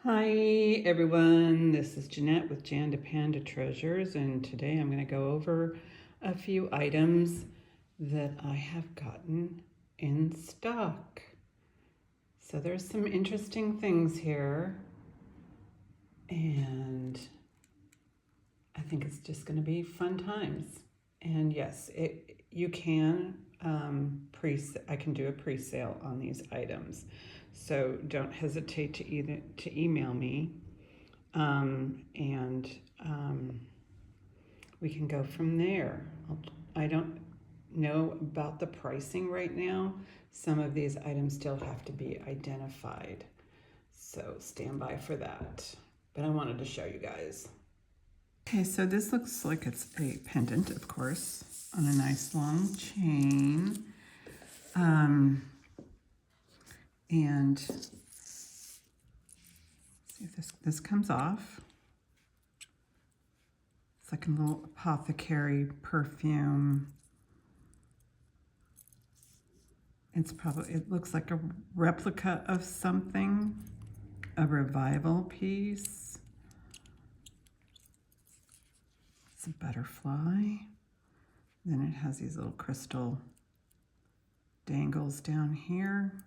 Hi everyone, this is Jeanette with Jandapanda Treasures, and today I'm going to go over a few items that I have gotten in stock. So there's some interesting things here, and I think it's just going to be fun times. And yes, you can I can do a pre-sale on these items. So don't hesitate to email me, and we can go from there. I don't know about the pricing right now. Some of these items still have to be identified, so stand by for that. But I wanted to show you guys. Okay, so this looks like it's a pendant, of course, on a nice long chain. And see if this comes off. It's like a little apothecary perfume. It looks like a replica of something, a revival piece. It's a butterfly. Then it has these little crystal dangles down here.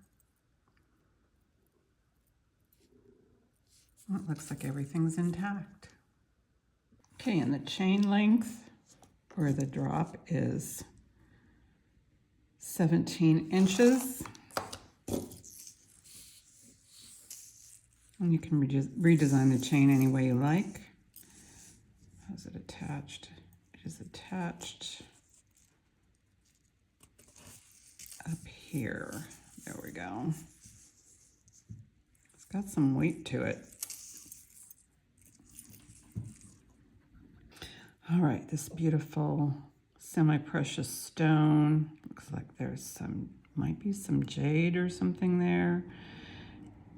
Well, it looks like everything's intact. Okay, and the chain length for the drop is 17 inches. And you can redesign the chain any way you like. How's it attached? It is attached up here. There we go. It's got some weight to it. All right, this beautiful semi-precious stone. Looks like there's might be some jade or something there.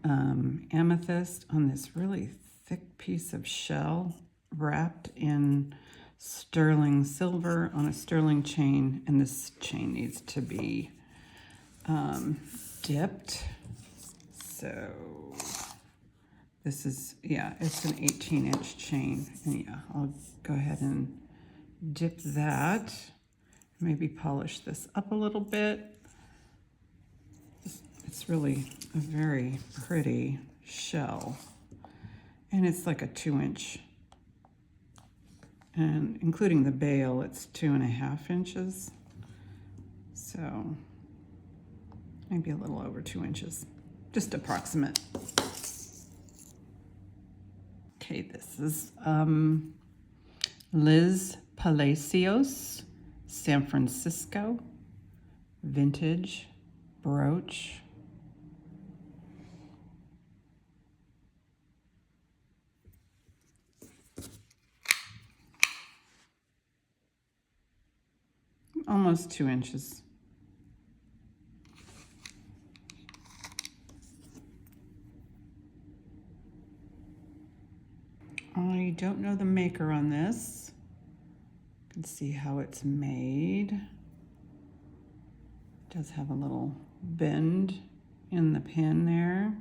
Amethyst on this really thick piece of shell wrapped in sterling silver on a sterling chain, and this chain needs to be dipped. So this is, yeah, it's an 18-inch chain. And yeah, I'll go ahead and dip that. Maybe polish this up a little bit. It's really a very pretty shell. And it's like a 2-inch. And including the bail, it's 2.5 inches. So maybe a little over 2 inches. Just approximate. Okay, this is Liz Palacios, San Francisco, vintage brooch. Almost 2 inches. I don't know the maker on this. You can see how it's made. It does have a little bend in the pin there.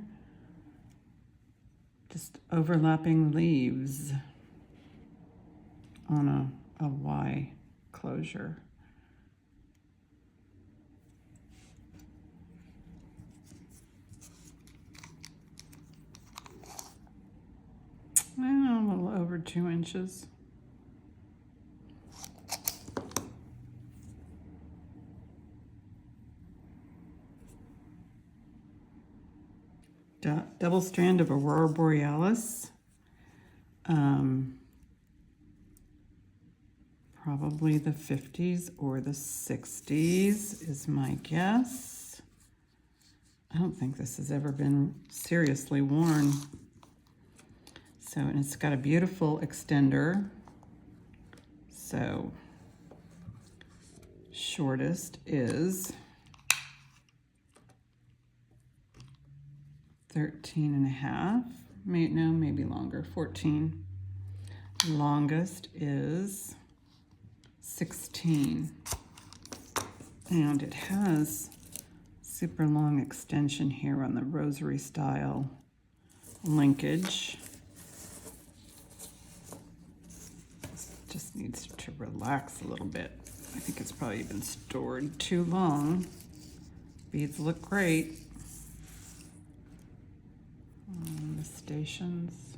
Just overlapping leaves on a Y closure. A little over 2 inches. Double strand of Aurora Borealis. Probably the 50s or the 60s is my guess. I don't think this has ever been seriously worn. So, and it's got a beautiful extender. So, shortest is 13.5. Maybe longer, 14. Longest is 16. And it has super long extension here on the rosary style linkage. Just needs to relax a little bit. I think it's probably been stored too long. Beads look great. The stations.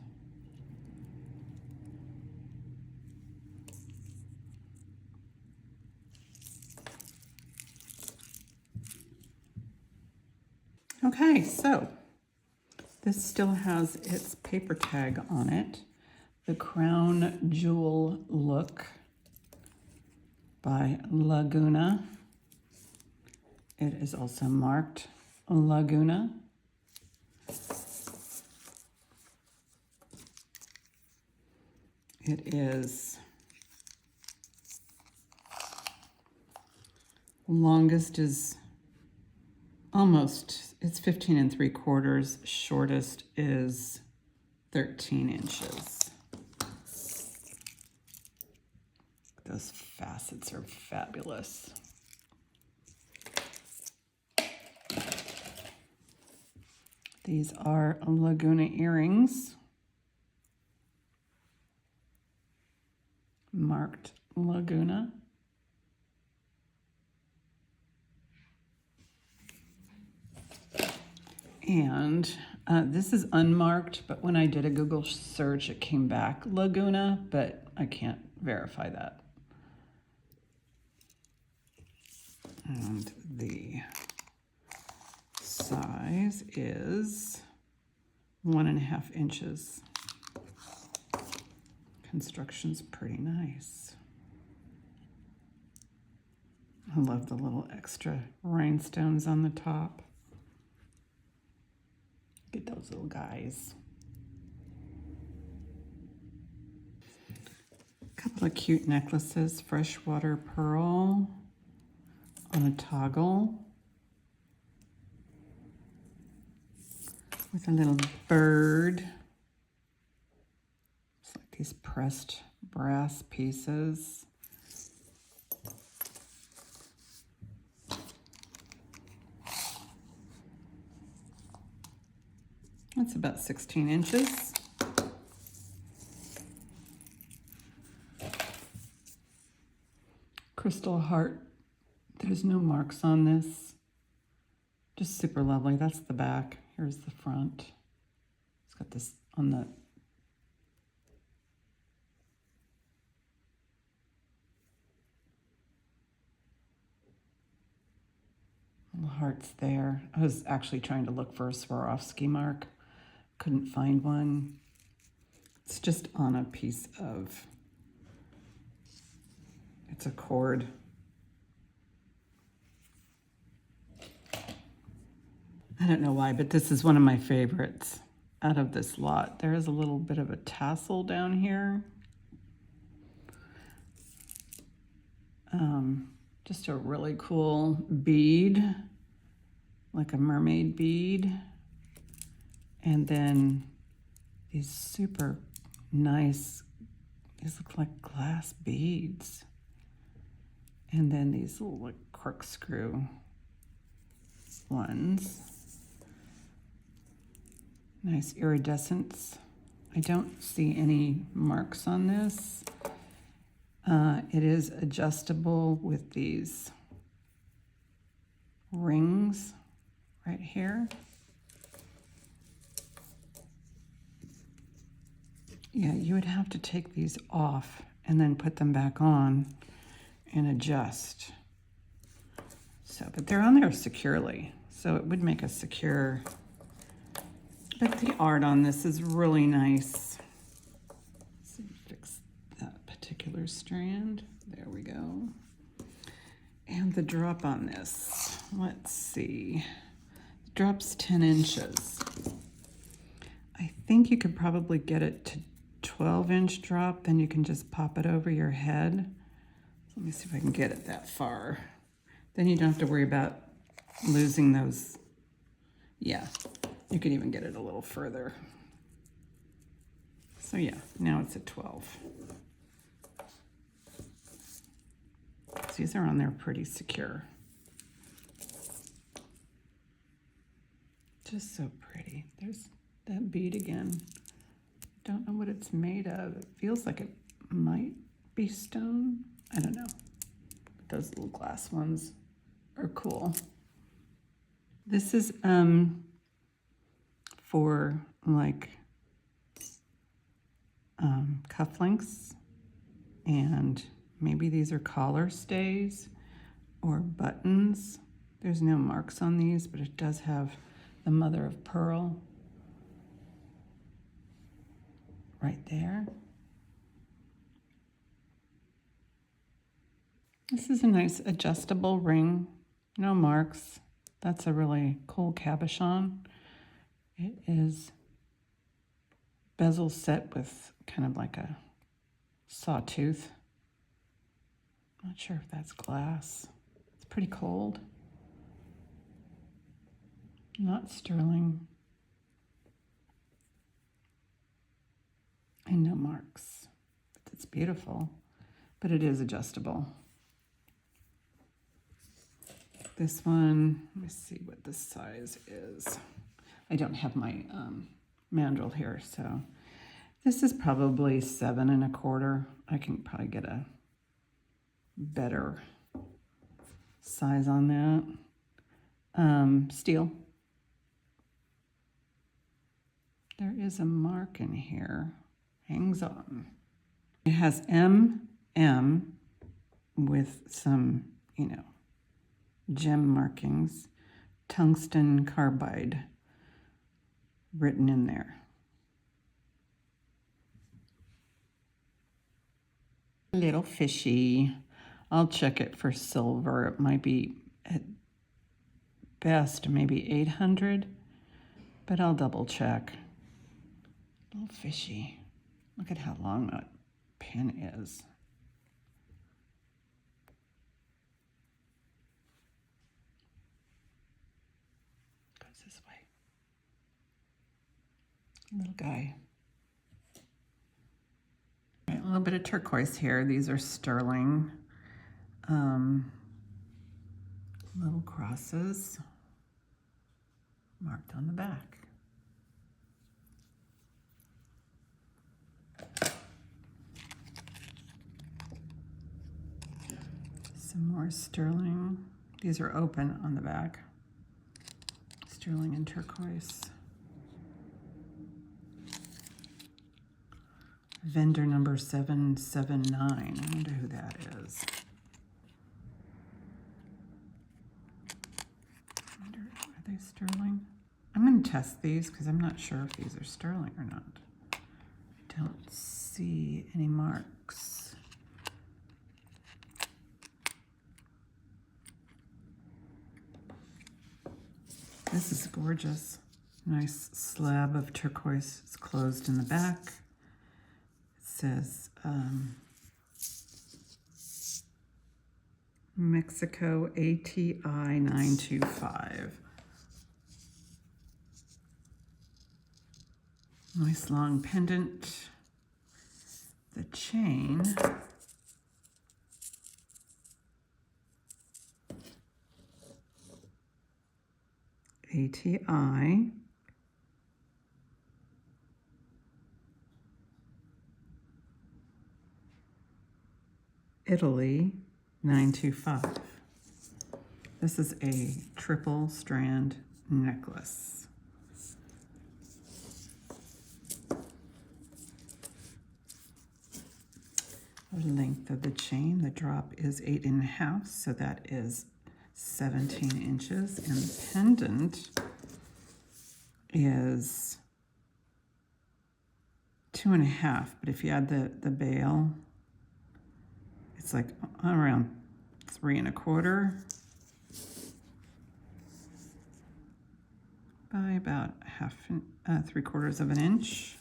Okay, so this still has its paper tag on it. The Crown Jewel Look by Laguna. It is also marked Laguna. It is longest is almost, it's 15 3/4. Shortest is 13 inches. Those facets are fabulous. These are Laguna earrings, marked Laguna. And this is unmarked, but when I did a Google search, it came back Laguna, but I can't verify that. And the size is 1.5 inches. Construction's pretty nice. I love the little extra rhinestones on the top. Get those little guys. A couple of cute necklaces, freshwater pearl on a toggle with a little bird. It's like these pressed brass pieces. That's about 16 inches. Crystal heart. There's no marks on this. Just super lovely. That's the back. Here's the front. It's got this on the little hearts there. I was actually trying to look for a Swarovski mark. Couldn't find one. It's just on a piece of, it's a cord. I don't know why, but this is one of my favorites out of this lot. There is a little bit of a tassel down here. Just a really cool bead, like a mermaid bead. And then these super nice, these look like glass beads. And then these little like corkscrew ones. Nice iridescence. I don't see any marks on this. It is adjustable with these rings right here. Yeah, you would have to take these off and then put them back on and adjust. So, but they're on there securely, so it would make a secure. But the art on this is really nice. Let's see, fix that particular strand. There we go. And the drop on this, let's see. The drop's 10 inches. I think you could probably get it to 12-inch drop, then you can just pop it over your head. So let me see if I can get it that far. Then you don't have to worry about losing those. Yeah, you could even get it a little further. So yeah, now it's at 12. So these are on there pretty secure. Just so pretty. There's that bead again. Don't know what it's made of. It feels like it might be stone. I don't know. Those little glass ones are cool. This is for like cufflinks, and maybe these are collar stays or buttons. There's no marks on these, but it does have the mother of pearl right there. This is a nice adjustable ring, no marks. That's a really cool cabochon. It is bezel set with kind of like a sawtooth. Not sure if that's glass. It's pretty cold. Not sterling. And no marks. It's beautiful, but it is adjustable. This one, let me see what this size is. I don't have my mandrel here, so this is probably 7 1/4. I can probably get a better size on that. Steel. There is a mark in here. Hangs on. It has MM with some, you know, gem markings. Tungsten carbide written in there. A little fishy. I'll check it for silver. It might be at best maybe 800, but I'll double check. A little fishy. Look at how long that pin is. Goes this way. Little guy. Right, a little bit of turquoise here. These are sterling. Little crosses marked on the back. Some more sterling. These are open on the back. Sterling and turquoise. Vendor number 779. I wonder who that is. Are they sterling? I'm going to test these because I'm not sure if these are sterling or not. Don't see any marks. This is gorgeous. Nice slab of turquoise. It's closed in the back. It says Mexico ATI 925. Nice long pendant. The chain. ATI. Italy 925. This is a triple strand necklace. The length of the chain, the drop is 8 1/2, so that is 17 inches, and the pendant is 2 1/2, but if you add the bail, it's like around 3 1/4 by about 3/4 of an inch.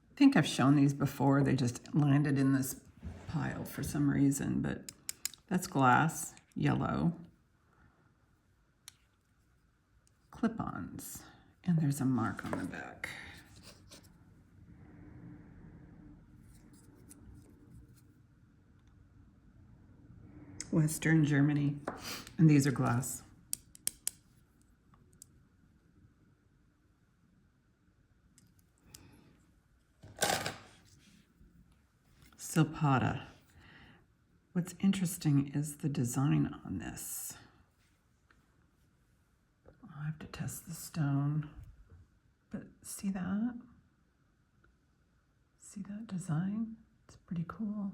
I think I've shown these before. They just landed in this pile for some reason, but that's glass, yellow. Clip-ons, and there's a mark on the back. Western Germany. And these are glass. Silpata. What's interesting is the design on this. I'll have to test the stone, but see that? See that design? It's pretty cool.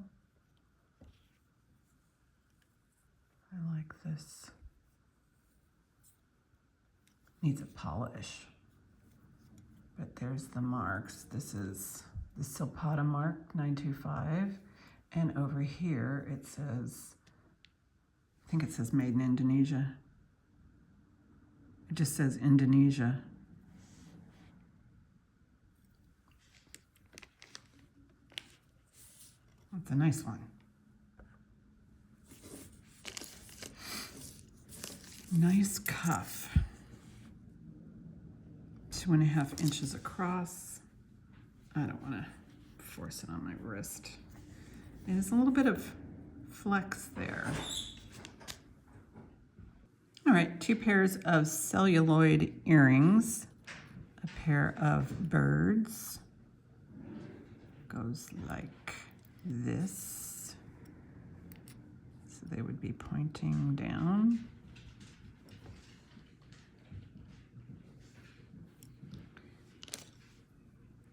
I like this. Needs a polish, but there's the marks. This is the Silpata mark 925, and over here it says, I think it says made in Indonesia. It just says Indonesia. That's a nice one. Nice cuff. 2.5 inches across. I don't want to force it on my wrist. There's a little bit of flex there. All right, 2 pairs of celluloid earrings, a pair of birds. Goes like this. So they would be pointing down.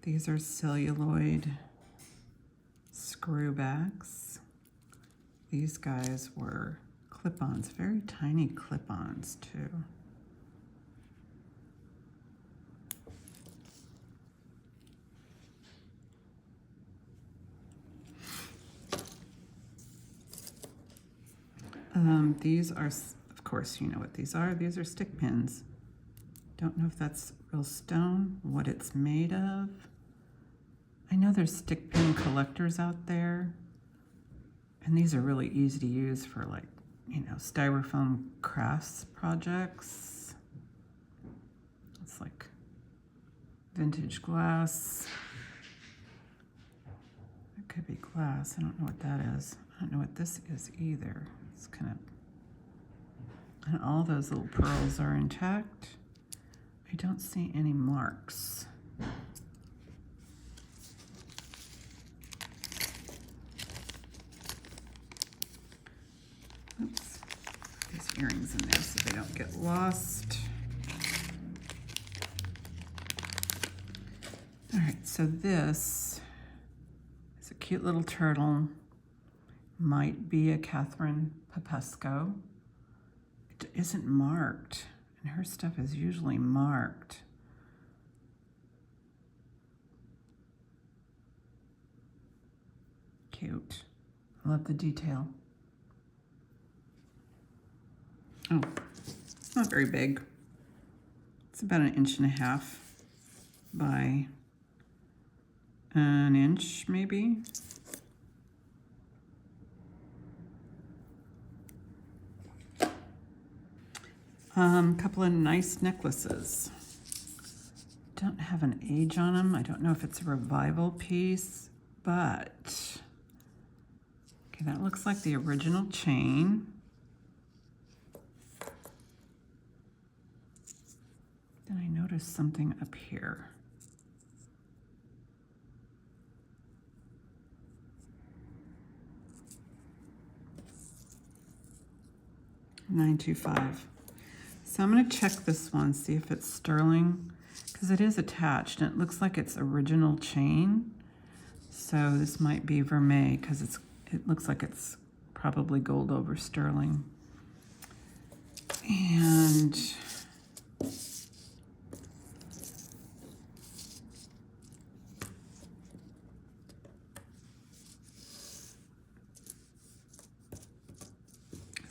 These are celluloid screwbacks. These guys were clip-ons, very tiny clip-ons too. These are, of course, you know what these are. These are stick pins. Don't know if that's real stone, what it's made of. I know there's stick pin collectors out there, and these are really easy to use for, like, you know, styrofoam crafts projects. It's like vintage glass. It could be glass. I don't know what that is. I don't know what this is either. It's kind of, and all those little pearls are intact. I don't see any marks. Oops. These earrings in there so they don't get lost. All right, so this is a cute little turtle. Might be a Catherine Popesco. It isn't marked, and her stuff is usually marked. Cute. I love the detail. Oh, it's not very big. It's about 1.5 inches by 1 inch, maybe. Couple of nice necklaces. Don't have an age on them. I don't know if it's a revival piece, but okay, that looks like the original chain. Then I noticed something up here. $925. So I'm going to check this one, see if it's sterling, because it is attached and it looks like it's original chain. So this might be vermeil because it looks like it's probably gold over sterling. And is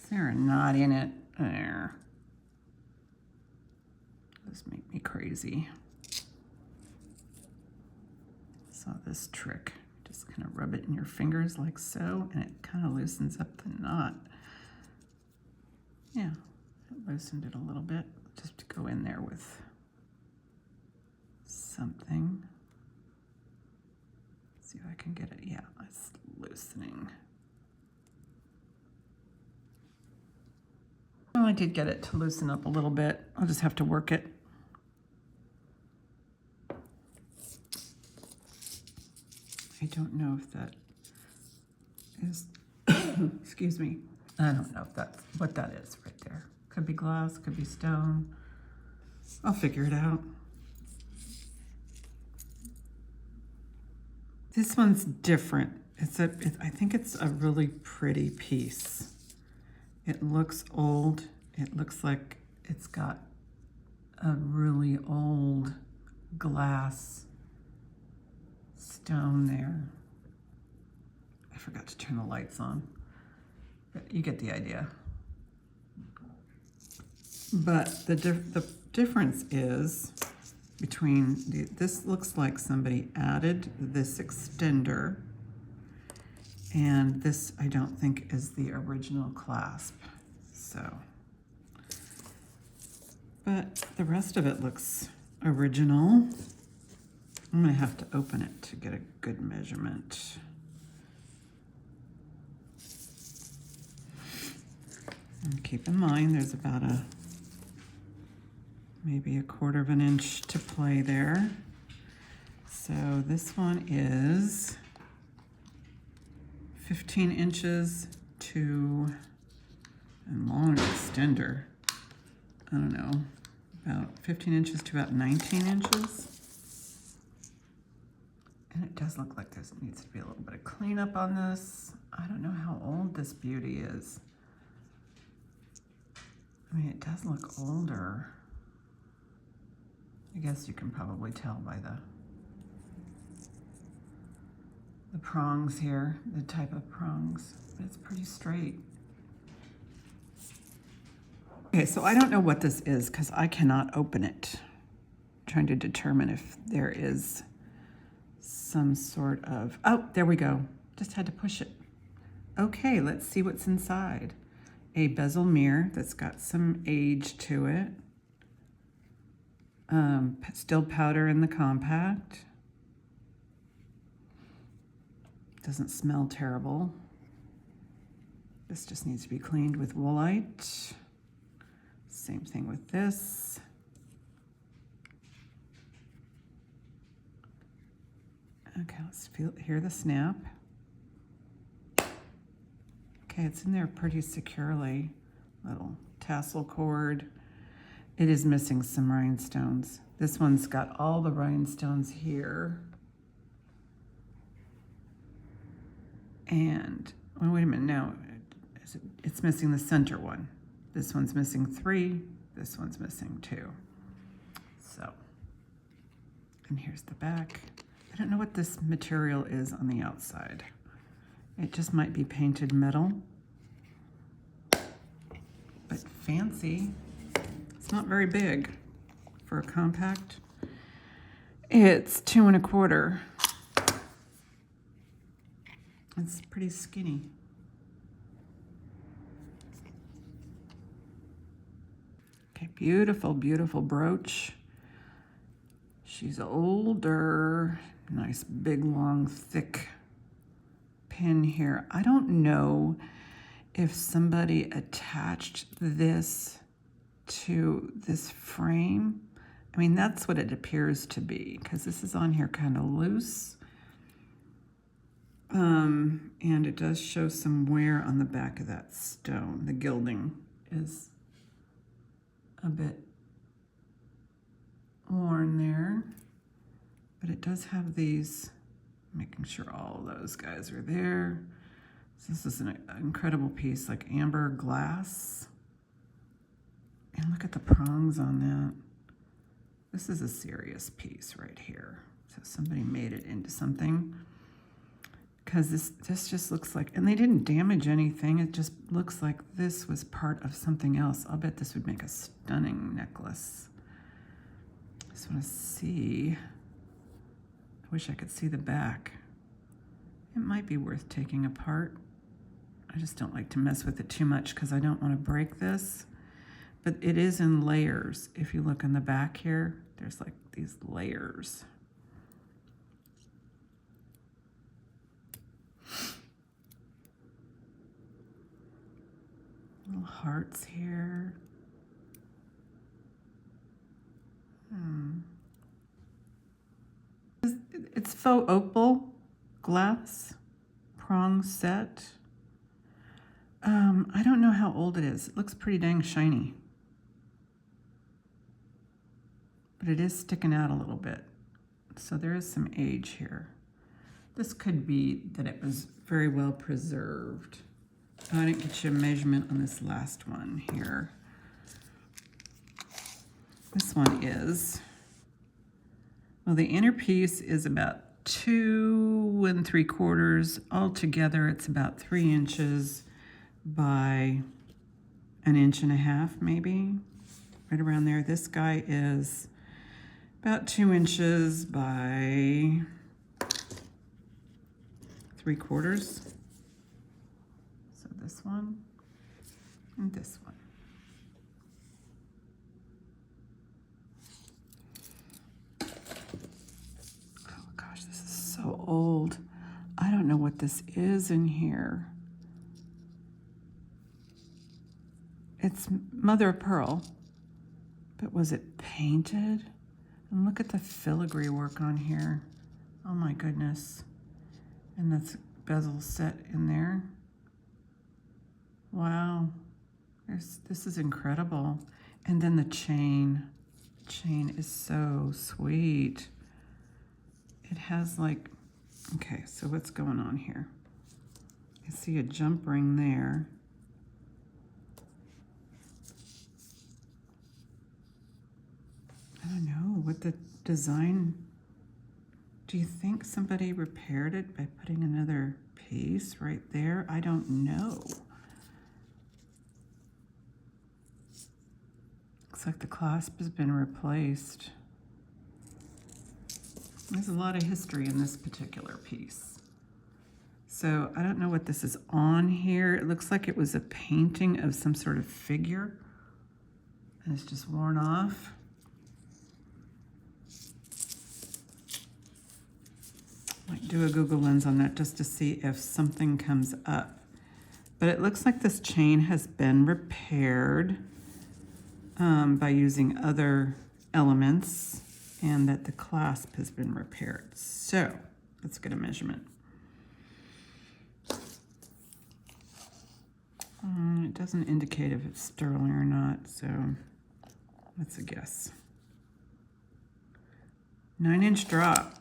there a knot in it? There. Those make me crazy. Saw this trick. Just kind of rub it in your fingers like so, and it kind of loosens up the knot. Yeah, it loosened it a little bit. Just to go in there with something. See if I can get it. Yeah, it's loosening. I did get it to loosen up a little bit. I'll just have to work it. I don't know if that is, excuse me. I don't know if that's what that is right there. Could be glass, could be stone. I'll figure it out. This one's different. I think it's a really pretty piece. It looks old. It looks like it's got a really old glass stone there. I forgot to turn the lights on, but you get the idea. But the difference is between this looks like somebody added this extender, and this I don't think is the original clasp. So, but the rest of it looks original. I'm gonna have to open it to get a good measurement. And keep in mind there's about maybe a 1/4 of an inch to play there. So this one is 15 inches to a long extender. I don't know, about 15 inches to about 19 inches. And it does look like there needs to be a little bit of cleanup on this. I don't know how old this beauty is. I mean, it does look older. I guess you can probably tell by the prongs here, the type of prongs, but it's pretty straight. Okay, so I don't know what this is because I cannot open it. I'm trying to determine if there is some sort of, oh, there we go. Just had to push it. Okay, let's see what's inside. A bezel mirror that's got some age to it. Still powder in the compact. Doesn't smell terrible. This just needs to be cleaned with woolite. Same thing with this. Okay, let's hear the snap. Okay, it's in there pretty securely. Little tassel cord. It is missing some rhinestones. This one's got all the rhinestones here. And, well, wait a minute, no, it's missing the center one. This one's missing 3, this one's missing 2. So, and here's the back. I don't know what this material is on the outside. It just might be painted metal, but fancy. It's not very big for a compact. It's 2 1/4. It's pretty skinny. Okay, beautiful, beautiful brooch. She's older. Nice, big, long, thick pin here. I don't know if somebody attached this to this frame. I mean, that's what it appears to be, because this is on here kind of loose. And it does show some wear on the back of that stone. The gilding is a bit worn there, but it does have these, making sure all of those guys are there. So this is an incredible piece, like amber glass. And look at the prongs on that. This is a serious piece right here. So somebody made it into something. Because this just looks like, and they didn't damage anything, it just looks like this was part of something else. I'll bet this would make a stunning necklace. I just want to see. I wish I could see the back. It might be worth taking apart. I just don't like to mess with it too much because I don't want to break this. But it is in layers. If you look on the back here, there's like these layers. Little hearts here. It's faux opal glass prong set. I don't know how old it is. It looks pretty dang shiny. But it is sticking out a little bit. So there is some age here. This could be that it was very well preserved. Oh, I didn't get you a measurement on this last one here. This one is, well, the inner piece is about 2 3/4. Altogether, it's about 3 inches by 1.5 inches, maybe, right around there. This guy is about 2 inches by 3/4. So this one and this one. Oh gosh, this is so old. I don't know what this is in here. It's mother of pearl, but was it painted? And look at the filigree work on here. Oh my goodness. And that's bezel set in there. Wow. This is incredible. And then the chain. The chain is so sweet. It has like, okay, so what's going on here? I see a jump ring there. I don't know what the design, do you think somebody repaired it by putting another piece right there? I don't know. Looks like the clasp has been replaced. There's a lot of history in this particular piece. So I don't know what this is on here. It looks like it was a painting of some sort of figure and it's just worn off. Might do a Google lens on that just to see if something comes up. But it looks like this chain has been repaired by using other elements and that the clasp has been repaired. So let's get a measurement. It doesn't indicate if it's sterling or not, so that's a guess. 9-inch drop.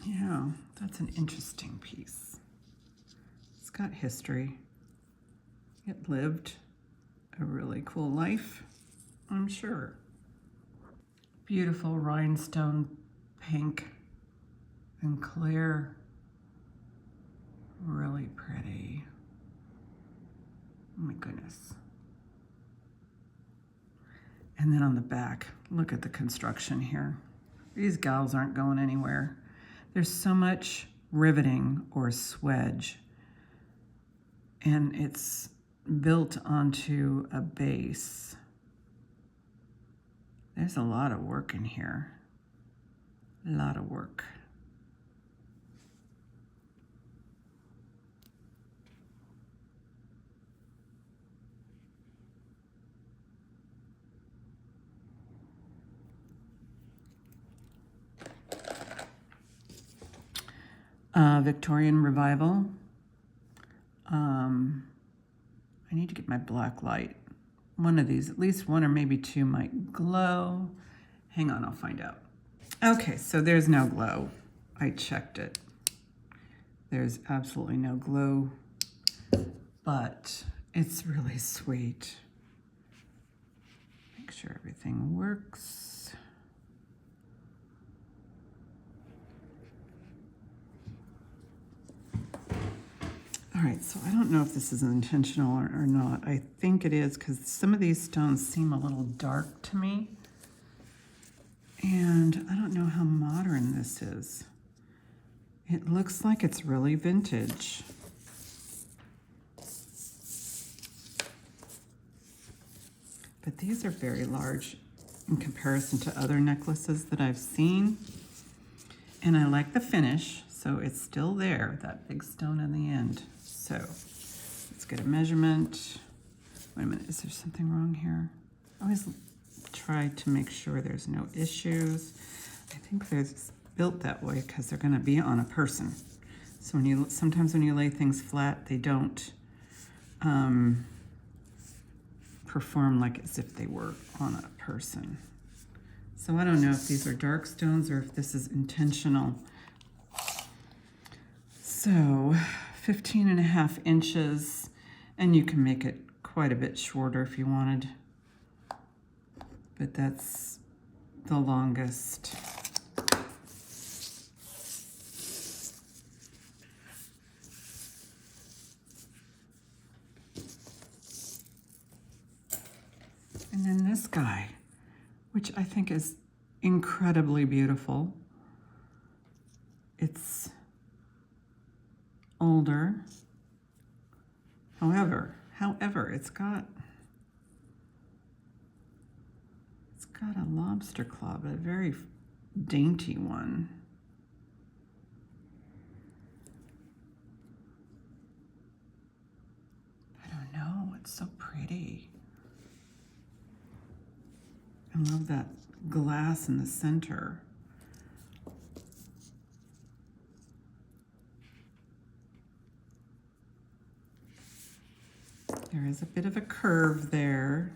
Yeah, that's an interesting piece. It's got history. It lived a really cool life, I'm sure. Beautiful rhinestone pink and clear. Really pretty. Oh my goodness. And then on the back, look at the construction here. These gals aren't going anywhere. There's so much riveting or swedge, and it's built onto a base. There's a lot of work in here. A lot of work. Victorian Revival. I need to get my black light. One of these, at least one or maybe two might glow. Hang on, I'll find out. Okay, so there's no glow. I checked it. There's absolutely no glow, but it's really sweet. Make sure everything works. All right, so I don't know if this is intentional or not. I think it is because some of these stones seem a little dark to me. And I don't know how modern this is. It looks like it's really vintage. But these are very large in comparison to other necklaces that I've seen. And I like the finish. So it's still there, that big stone in the end. So let's get a measurement. Wait a minute, is there something wrong here? I always try to make sure there's no issues. I think they're built that way because they're gonna be on a person. So sometimes when you lay things flat, they don't perform like as if they were on a person. So I don't know if these are dark stones or if this is intentional. So 15.5 inches, and you can make it quite a bit shorter if you wanted, but that's the longest. And then this guy, which I think is incredibly beautiful. It's older. However, it's got a lobster claw, but a very dainty one. I don't know, it's so pretty. I love that glass in the center. There is a bit of a curve there.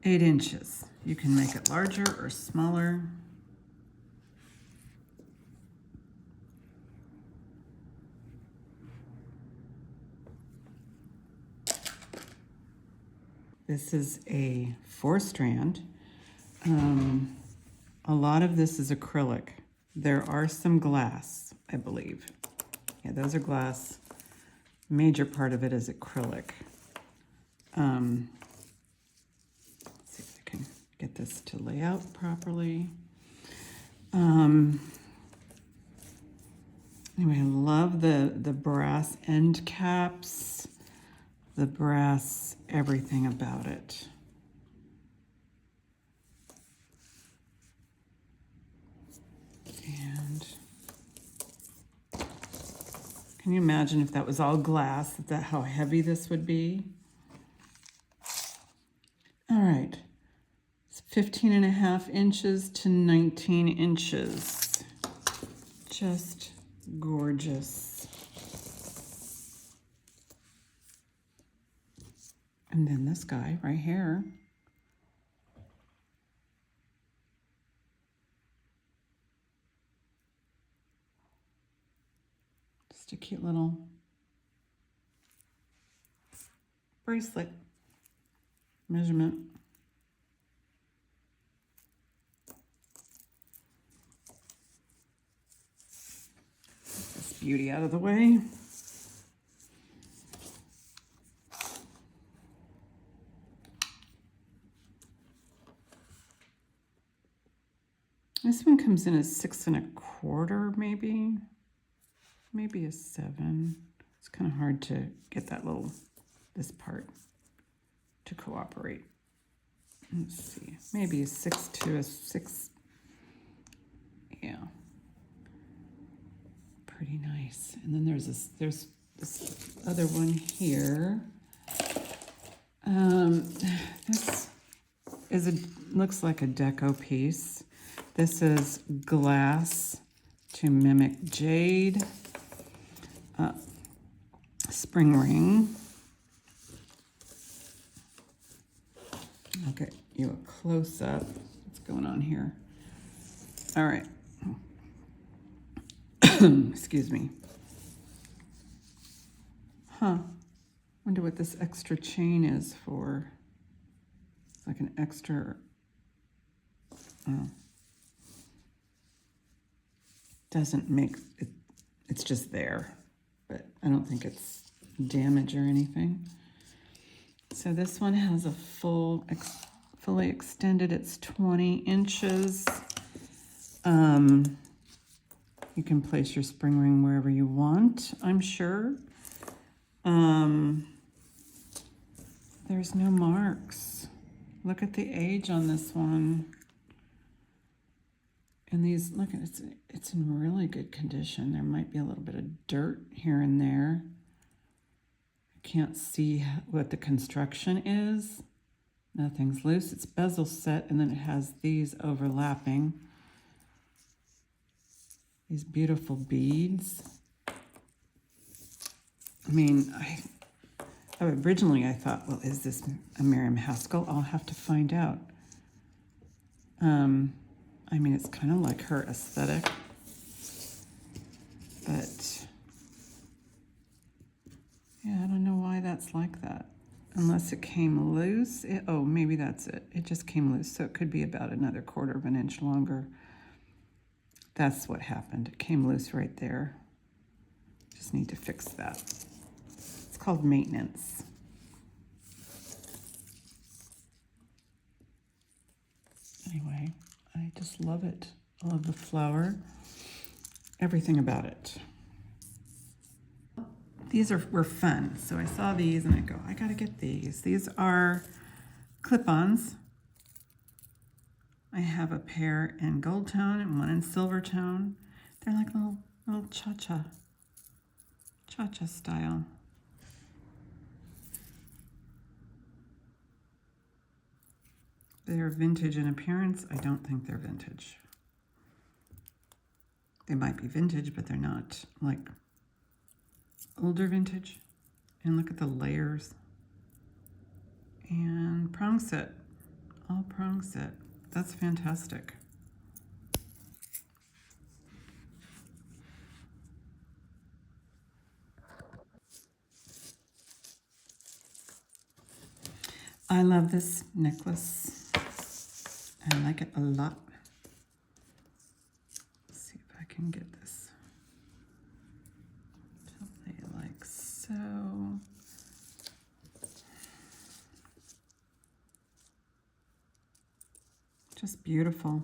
Eight inches. You can make it larger or smaller. This is a 4-strand. A lot of this is acrylic. There are some glass, I believe. Yeah, those are glass. Major part of it is acrylic. Let's see if I can get this to lay out properly. Anyway, I love the brass end caps, the brass everything about it. And can you imagine if that was all glass, how heavy this would be? All right, it's 15.5 inches to 19 inches. Just gorgeous. And then this guy right here. Just a cute little bracelet measurement. Get this beauty out of the way. This one comes in as 6 1/4, maybe a 7. It's kind of hard to get this part to cooperate. Let's see, maybe a 6 to a 6. Yeah, pretty nice. And then there's this other one here. This looks like a deco piece. This is glass to mimic jade. Spring ring. I'll get you a close-up. What's going on here? All right. Excuse me. Wonder what this extra chain is for. It's like an extra... doesn't make it, it's just there, but I don't think it's damage or anything. So this one has a fully extended, it's 20 inches. You can place your spring ring wherever you want, I'm sure. There's no marks. Look at the age on this one. And these, look, it's in really good condition. There might be a little bit of dirt here and there. I can't see what the construction is. Nothing's loose. It's bezel set, and then it has these overlapping. These beautiful beads. I mean, originally I thought, well, is this a Miriam Haskell? I'll have to find out. I mean, it's kind of like her aesthetic, but yeah, I don't know why that's like that. Unless it came loose. Oh, maybe that's it. It just came loose, so it could be about another 1/4 of an inch longer. That's what happened. It came loose right there. Just need to fix that. It's called maintenance. Anyway, I just love it. I love the flower. Everything about it. These were fun. So I saw these and I go, I gotta get these. These are clip-ons. I have a pair in gold tone and one in silver tone. They're like little cha-cha style. They're vintage in appearance. I don't think they're vintage. They might be vintage, but they're not like older vintage. And look at the layers. And prong set, all prong set. That's fantastic. I love this necklace. I like it a lot. Let's see if I can get this to lay like so. Just beautiful.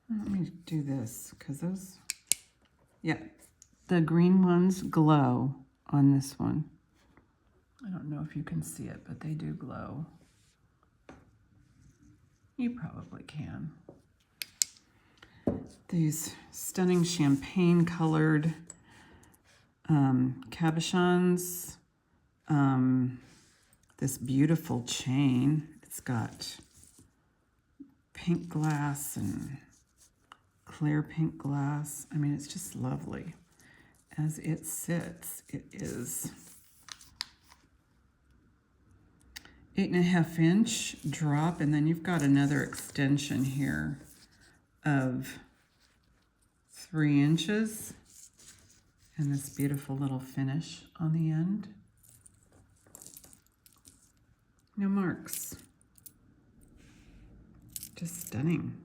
Let me do this because those, yeah, the green ones glow on this one. I don't know if you can see it, but they do glow. You probably can. These stunning champagne colored cabochons. This beautiful chain. It's got pink glass and clear pink glass. I mean, it's just lovely. As it sits, it is 8.5 inch drop, and then you've got another extension here of 3 inches, and this beautiful little finish on the end. No marks. Just stunning.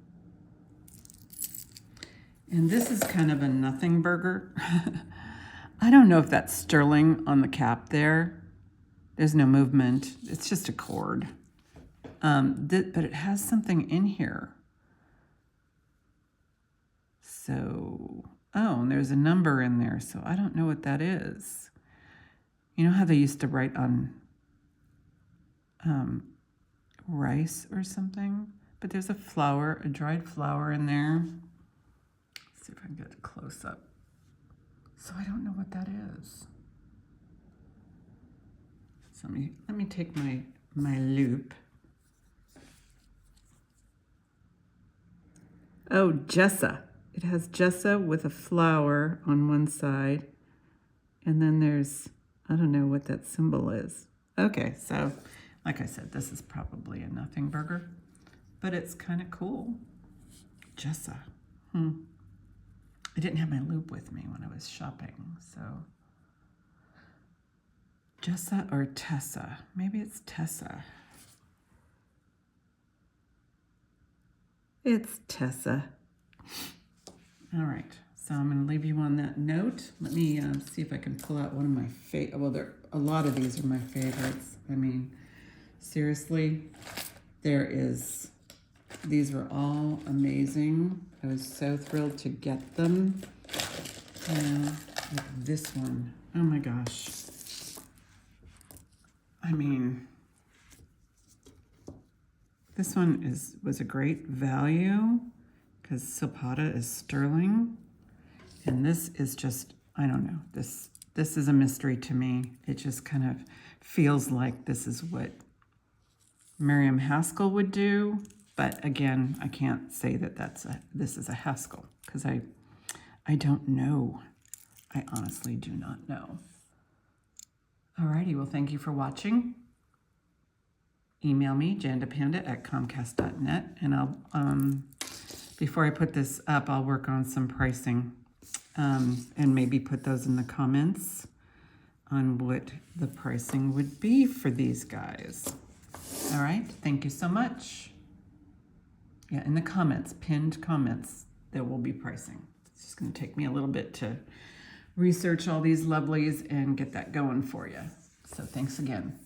And this is kind of a nothing burger. I don't know if that's sterling on the cap there. There's no movement. It's just a cord. But it has something in here. So, oh, and there's a number in there. So I don't know what that is. You know how they used to write on rice or something? But there's a flower, a dried flower in there. Let's see if I can get a close up. So I don't know what that is. So let me take my loop. Oh, Jessa. It has Jessa with a flower on one side. And then there's, I don't know what that symbol is. Okay, so like I said, this is probably a nothing burger, but it's kind of cool. Jessa. I didn't have my loop with me when I was shopping, so. Jessa or Tessa? Maybe it's Tessa. It's Tessa. All right, so I'm going to leave you on that note. Let me see if I can pull out one of my favorites. Well, a lot of these are my favorites. I mean, seriously, these were all amazing. I was so thrilled to get them. Like this one. Oh my gosh. I mean, This one was a great value because Silpata is sterling. And this is just, I don't know, this is a mystery to me. It just kind of feels like this is what Miriam Haskell would do. But again, I can't say that this is a Haskell because I don't know. I honestly do not know. Alrighty, well, thank you for watching. Email me, jandapanda@comcast.net, and I'll, before I put this up, I'll work on some pricing, and maybe put those in the comments on what the pricing would be for these guys. All right, thank you so much. Yeah, in the comments, pinned comments, there will be pricing. It's just gonna take me a little bit to research all these lovelies and get that going for you. So thanks again.